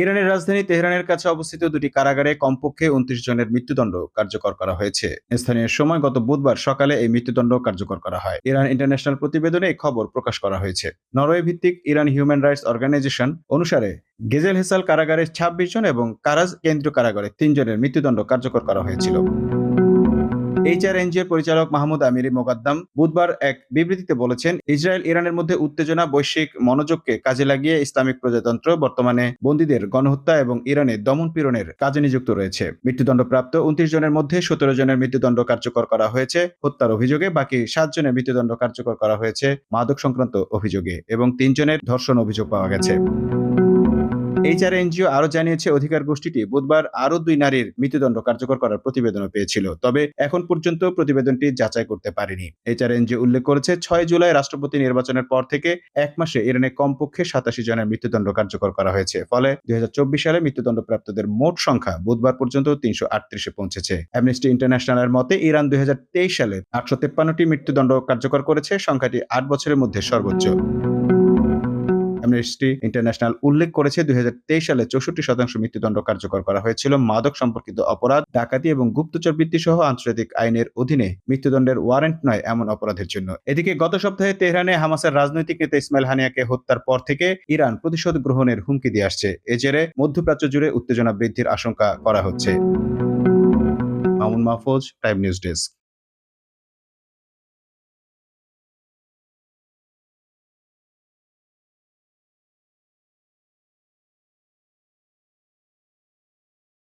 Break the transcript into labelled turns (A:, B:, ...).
A: ইরানের রাজধানী তেহরানের কাছে অবস্থিত দুটি কারাগারে কমপক্ষে ২৯ জনের মৃত্যুদণ্ড কার্যকর করা হয়েছে। স্থানীয় সময় গত বুধবার সকালে এই মৃত্যুদণ্ড কার্যকর করা হয়। ইরান ইন্টারন্যাশনাল প্রতিবেদনে এই খবর প্রকাশ করা হয়েছে। নরওয়ে ভিত্তিক ইরান হিউম্যান রাইটস অর্গানাইজেশন অনুসারে গেজেল হেসাল কারাগারে ২৬ জন এবং কারাজ কেন্দ্রীয় কারাগারে ৩ জনের মৃত্যুদণ্ড কার্যকর করা হয়েছিল। এইচআরএনজির পরিচালক মাহমুদ আমিরি মোকাদ্দাম বুধবার এক বিবৃতিতে বলেছেন, ইসরায়েল ইরানের মধ্যে উত্তেজনা বৈশ্বিক মনোযোগকে কাজে লাগিয়ে ইসলামিক প্রজাতন্ত্র বর্তমানে বন্দীদের গণহত্যা এবং ইরানে দমন পীড়নের কাজে নিযুক্ত রয়েছে। মৃত্যুদণ্ডপ্রাপ্ত ২৯ জনের মধ্যে ১৭ জনের মৃত্যুদণ্ড কার্যকর করা হয়েছে হত্যার অভিযোগে, বাকি ৭ জনের মৃত্যুদণ্ড কার্যকর করা হয়েছে মাদক সংক্রান্ত অভিযোগে এবং ৩ জনের ধর্ষণ অভিযোগ পাওয়া গেছে। এইচআরএনজিও আরো জানিয়েছে, অধিকার গোষ্ঠীটি বুধবার আরো ২ নারীর মৃত্যুদণ্ড কার্যকর করার প্রতিবেদনও পেয়েছিল, তবে এখন পর্যন্ত প্রতিবেদনটি যাচাই করতে পারেনি। এইচআরএনজিও উল্লেখ করেছে, ৬ জুলাই রাষ্ট্রপতি নির্বাচনের পর থেকে এক মাসে ইরানে কমপক্ষে ৮৭ জনের মৃত্যুদণ্ড কার্যকর করা হয়েছে। ফলে ২০২৪ সালে মৃত্যুদণ্ডপ্রাপ্তদের মোট সংখ্যা বুধবার পর্যন্ত ৩৩৮-এ পৌঁছেছে। অ্যামনেস্টি ইন্টারন্যাশনালের মতে, ইরান ২০২৩ সালে ৮৫৩টি মৃত্যুদণ্ড কার্যকর করেছে, সংখ্যাটি ৮ বছরের মধ্যে সর্বোচ্চ। অ্যামনেস্টি ইন্টারন্যাশনাল উল্লেখ করেছে, ২০২৩ সালে ৬৪% মৃত্যুদণ্ড কার্যকর করা হয়েছিল মাদক সম্পর্কিত অপরাধ, ডাকাতি এবং গুপ্তচরবৃত্তি সহ আন্তর্জাতিক আইনের অধীনে মৃত্যুদণ্ডের ওয়ারেন্ট নয় এমন অপরাধের জন্য। এদিকে গত সপ্তাহে তেহরানে হামাসের রাজনৈতিক নেতা ইসমাইল হানিয়াকে হত্যার পর থেকে ইরান প্রতিশোধ গ্রহণের হুমকি দিয়ে আসছে। এ জেরে মধ্যপ্রাচ্য জুড়ে উত্তেজনা বৃদ্ধির আশঙ্কা করা হচ্ছে। Mamun Mahfuz, time news desk.